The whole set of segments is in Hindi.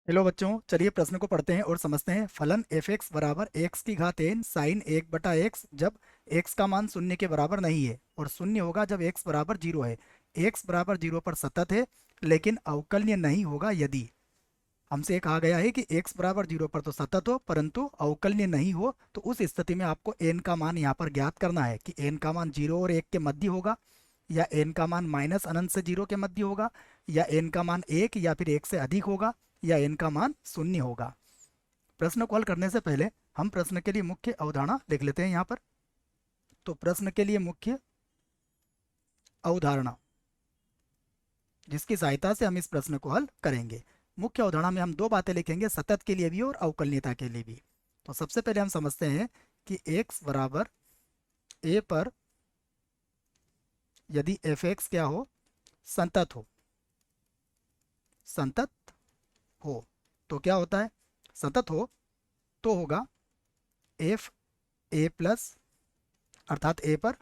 हेलो बच्चों, चलिए प्रश्न को पढ़ते हैं और समझते हैं। फलन एफ एक्स बराबर एक्स की घात एन साइन एक बटा एक्स जब एक्स का मान शून्य के बराबर नहीं है और शून्य होगा जब एक्स बराबर जीरो है। एक्स बराबर जीरो पर सतत है लेकिन अवकलनीय नहीं होगा यदि हमसे कहा गया है कि एक्स बराबर जीरो पर तो सतत हो परंतु अवकलनीय नहीं हो। तो उस स्थिति में आपको एन का मान यहाँ पर ज्ञात करना है कि एन का मान जीरो और एक के मध्य होगा, या एन का मान माइनस अनंत से जीरो के मध्य होगा, या एन का मान एक या फिर एक से अधिक होगा, या एन का मान शून्य होगा। प्रश्न को हल करने से पहले हम प्रश्न के लिए मुख्य अवधारणा लिख लेते हैं यहाँ पर। तो प्रश्न के लिए मुख्य अवधारणा जिसकी सहायता से हम इस प्रश्न को हल करेंगे। मुख्य अवधारणा में हम दो बातें लिखेंगे, सतत के लिए भी और अवकलनीयता के लिए भी। तो सबसे पहले हम समझते हैं कि x बराबर a पर यदि एफ एक्स क्या हो, संतत हो, संतत हो तो क्या होता है, सतत हो तो होगा एफ ए प्लस अर्थात ए पर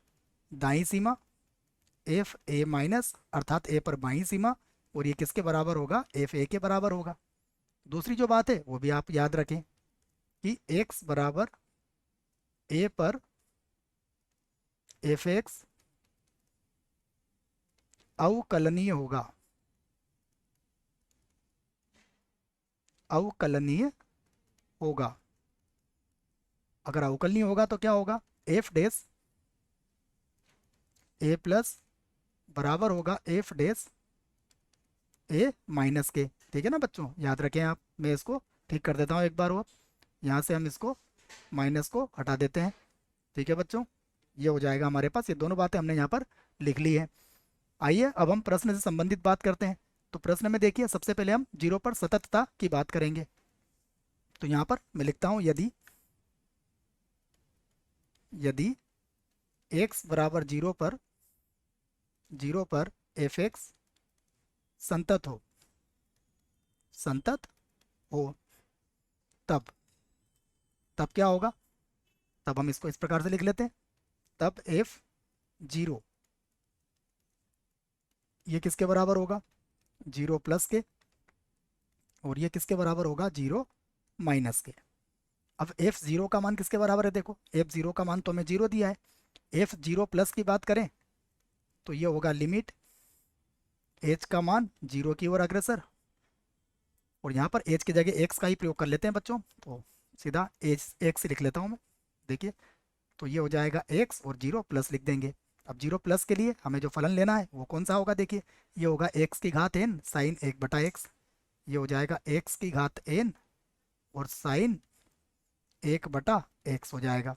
दाईं सीमा, एफ ए माइनस अर्थात ए पर बाईं सीमा, और ये किसके बराबर होगा, एफ ए के बराबर होगा। दूसरी जो बात है वो भी आप याद रखें कि x बराबर a पर एफ एक्स अवकलनीय होगा, अवकलनीय होगा। अगर अवकलनीय होगा तो क्या होगा, एफ डैश ए प्लस बराबर होगा एफ डैश ए माइनस के। ठीक है ना बच्चों, याद रखें आप। मैं इसको ठीक कर देता हूँ एक बार और। यहाँ से हम इसको माइनस को हटा देते हैं। ठीक है बच्चों, ये हो जाएगा हमारे पास। ये दोनों बातें हमने यहाँ पर लिख ली है। आइए अब हम प्रश्न से संबंधित बात करते हैं। तो प्रश्न में देखिए, सबसे पहले हम जीरो पर सततता की बात करेंगे। तो यहाँ पर मैं लिखता हूँ यदि यदि x बराबर जीरो पर एफ एक्स संतत हो, संतत हो, तब तब क्या होगा, तब हम इसको इस प्रकार से लिख लेते हैं। तब एफ जीरो ये किसके बराबर होगा, जीरो प्लस के, और ये किसके बराबर होगा, जीरो माइनस के। अब एफ जीरो का मान किसके बराबर है, देखो एफ जीरो का मान तो हमें जीरो दिया है। एफ जीरो प्लस की बात करें तो ये होगा लिमिट एच का मान जीरो की ओर अग्रसर, और यहाँ पर एच की जगह एक्स का ही प्रयोग कर लेते हैं बच्चों। तो सीधा एच एक्स लिख लेता हूँ मैं। देखिए, तो ये हो जाएगा एक्स और जीरो प्लस लिख देंगे। अब जीरो प्लस के लिए हमें जो फलन लेना है वो कौन सा होगा, देखिए ये होगा एक्स की घात एन साइन एक बटा एक्स। ये हो जाएगा एक्स की घात एन और साइन एक बटा एक्स हो जाएगा।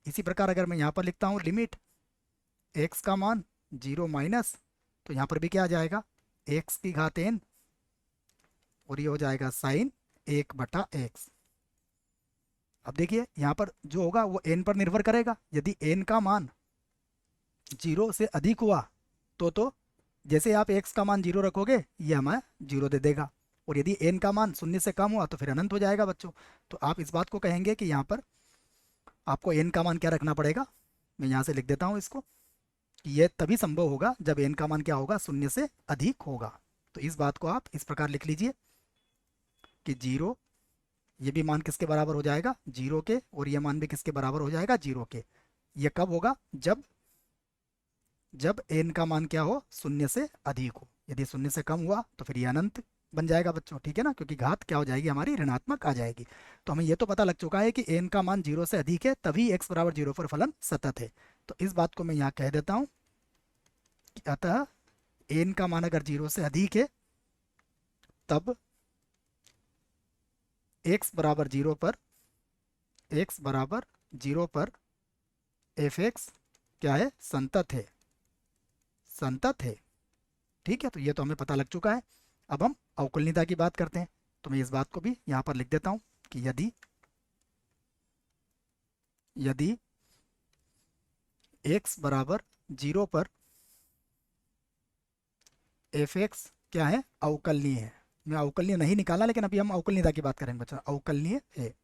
इसी प्रकार अगर मैं यहाँ पर लिखता हूँ लिमिट एक्स का मान जीरो माइनस, तो यहाँ पर भी क्या आ जाएगा, एक्स की घात एन, और ये हो जाएगा साइन एक बटा एक्स। अब देखिए यहाँ पर जो होगा वो एन पर निर्भर करेगा। यदि एन का मान जीरो से अधिक हुआ तो जैसे आप एक्स का मान जीरो रखोगे ये हमें जीरो दे देगा, और यदि एन का मान शून्य से कम हुआ तो फिर अनंत हो जाएगा बच्चों। तो आप इस बात को कहेंगे कि यहाँ पर आपको एन का मान क्या रखना पड़ेगा। मैं यहाँ से लिख देता हूँ इसको कि यह तभी संभव होगा जब एन का मान क्या होगा, शून्य से अधिक होगा। तो इस बात को आप इस प्रकार लिख लीजिए कि जीरो, ये भी मान किसके बराबर हो जाएगा, जीरो के, और ये मान भी किसके बराबर हो जाएगा, जीरो के। ये कब होगा, जब जब एन का मान क्या हो, शून्य से अधिक हो। यदि शून्य से कम हुआ तो फिर ये अनंत बन जाएगा बच्चों। ठीक है ना, क्योंकि घात क्या हो जाएगी हमारी, ऋणात्मक आ जाएगी। तो हमें ये तो पता लग चुका है कि एन का मान जीरो से अधिक है तभी एक्स बराबर जीरो पर फलन सतत है। तो इस बात को मैं यहाँ कह देता हूँ कि अतः एन का मान अगर जीरो से अधिक है तब एक्स बराबर जीरो पर एक्स बराबर जीरो पर एफ एक्स क्या है, संतत है, संतत है। ठीक है, तो ये तो हमें पता लग चुका है। अब हम अवकलनीयता की बात करते हैं। तो मैं इस बात को भी यहाँ पर लिख देता हूँ कि यदि यदि x बराबर जीरो पर एफ एक्स क्या है, अवकलनीय है। मैं अवकलनीय नहीं निकाला, लेकिन अभी हम अवकलनीयता की बात करेंगे बच्चों। अवकलनीय है,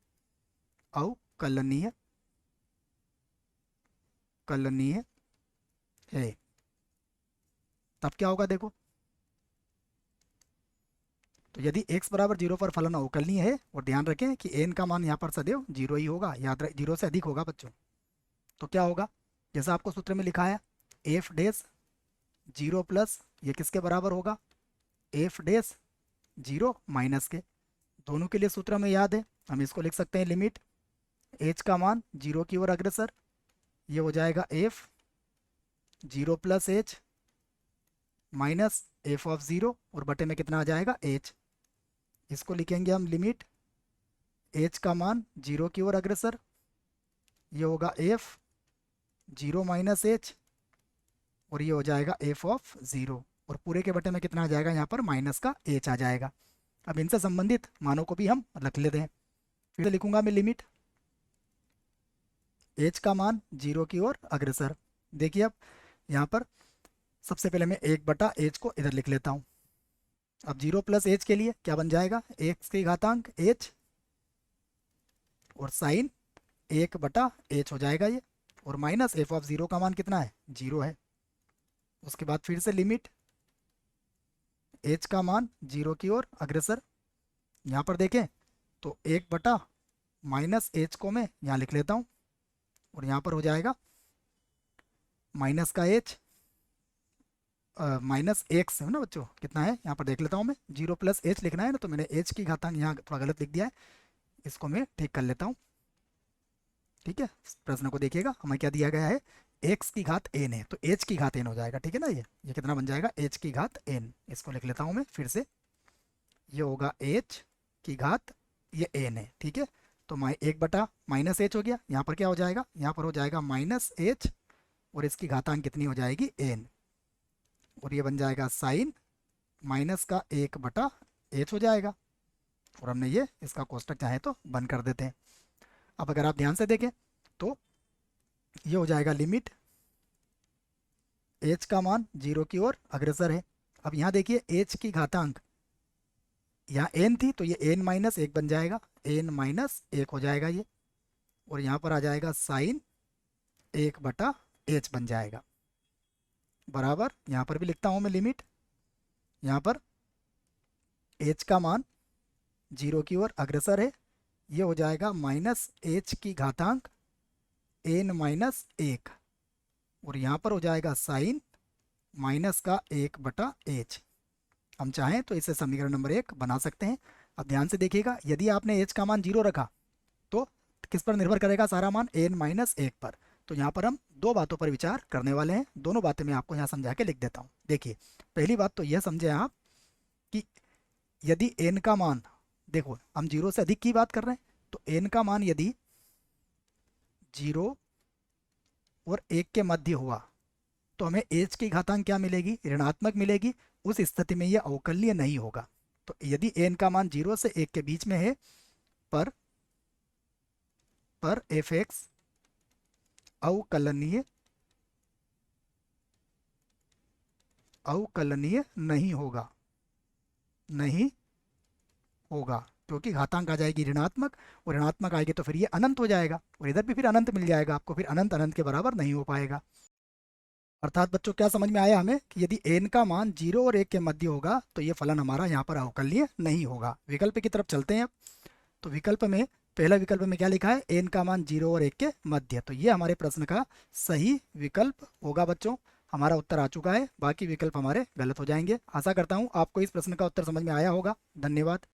अवकलनीय, कलनीय है, तब क्या होगा देखो, तो यदि x बराबर 0 पर फलन अवकलनीय है, और ध्यान रखें कि n का मान यहाँ पर सदैव 0 ही होगा, याद रख 0 से अधिक होगा बच्चों, तो क्या होगा, जैसा आपको सूत्र में लिखा है एफ डैश 0 प्लस, ये किसके बराबर होगा, एफ डैश 0 माइनस के। दोनों के लिए सूत्र हमें याद है, हम इसको लिख सकते हैं लिमिट h का मान 0 की ओर अग्रसर, ये हो जाएगा F 0 plus H minus F of 0, और बटे में कितना आ जाएगा h। इसको लिखेंगे हम लिमिट h का मान 0 की ओर अग्रसर, ये होगा एफ 0 माइनस एच, और ये हो जाएगा एफ ऑफ 0, और पूरे के बटे में कितना आ जाएगा, यहाँ पर माइनस का h आ जाएगा। अब इनसे संबंधित मानों को भी हम रख लेते हैं। फिर से लिखूंगा मैं लिमिट h का मान 0 की ओर अग्रसर। देखिए अब यहाँ पर सबसे पहले मैं 1/h को इधर लिख लेता हूँ। अब 0 प्लस h के लिए क्या बन जाएगा, x की घातांक h और साइन 1/h हो जाएगा ये, और माइनस एफ ऑफ 0 का मान कितना है, 0 है। उसके बाद फिर से लिमिट h का मान 0 की ओर अग्रसर, यहाँ पर देखें तो 1 माइनस h को मैं यहाँ लिख लेता हूँ, और यहाँ पर हो जाएगा माइनस का h माइनस x है ना बच्चों, कितना है यहाँ पर देख लेता हूँ मैं, 0 प्लस h लिखना है ना, तो मैंने h की घातांक यहाँ थोड़ा गलत लिख दिया है, इसको मैं ठीक कर लेता हूँ। ठीक है, प्रश्न को देखिएगा, हमें क्या दिया गया है, x की घात n है, तो h की घात n हो जाएगा। ठीक है ना, ये कितना बन जाएगा, h की घात n। इसको लिख लेता हूँ मैं फिर से, ये होगा h की घात, ये n है। ठीक है, तो 1/-h हो गया, यहाँ पर क्या हो जाएगा, यहाँ पर हो जाएगा माइनस h, और इसकी घातांक कितनी हो जाएगी, n, और ये बन जाएगा साइन माइनस का 1/h हो जाएगा, और हमने ये इसका कोष्टक चाहे तो बंद कर देते हैं। अब अगर आप ध्यान से देखें तो ये हो जाएगा लिमिट h का मान 0 की ओर अग्रसर है। अब यहाँ देखिए h की घातांक यहाँ n थी, तो ये n माइनस 1 बन जाएगा, n माइनस 1 हो जाएगा ये, और यहाँ पर आ जाएगा साइन 1/h बन जाएगा, बराबर यहाँ पर भी लिखता हूँ मैं लिमिट, यहाँ पर h का मान 0 की ओर अग्रसर है, ये हो जाएगा माइनस h की घातांक n माइनस 1, और यहाँ पर हो जाएगा साइन माइनस का 1/h। हम चाहें तो इसे समीकरण नंबर 1 बना सकते हैं। अब ध्यान से देखिएगा, यदि आपने h का मान 0 रखा तो किस पर निर्भर करेगा सारा मान, n माइनस 1 पर। तो यहाँ पर हम दो बातों पर विचार करने वाले हैं, दोनों बातें मैं आपको यहाँ समझा के लिख देता हूँ। देखिए पहली बात तो यह समझे आप कि यदि n का मान, देखो हम 0 से अधिक की बात कर रहे हैं, तो n का मान यदि 0 और 1 के मध्य हुआ तो हमें h की घातांक क्या मिलेगी, ऋणात्मक मिलेगी। उस स्थिति में यह अवकलनीय नहीं होगा। तो यदि n का मान 0 से 1 के बीच में है पर fx अवकलनीय नहीं होगा, क्योंकि घातांक आ जाएगी ऋणात्मक, और ऋणात्मक आएगी तो फिर ये अनंत हो जाएगा, और इधर भी फिर अनंत मिल जाएगा आपको, फिर अनंत अनंत के बराबर नहीं हो पाएगा। अर्थात बच्चों क्या समझ में आया हमें कि यदि n का मान 0 और 1 के मध्य होगा तो ये फलन हमारा यहाँ पर अवकलनीय नहीं होगा। विकल्प की तरफ चलते हैं अब। तो विकल्प में, पहला विकल्प में क्या लिखा है, n का मान 0 और 1 के मध्य, तो ये हमारे प्रश्न का सही विकल्प होगा बच्चों। हमारा उत्तर आ चुका है, बाकी विकल्प हमारे गलत हो जाएंगे। आशा करता हूँ आपको इस प्रश्न का उत्तर समझ में आया होगा। धन्यवाद।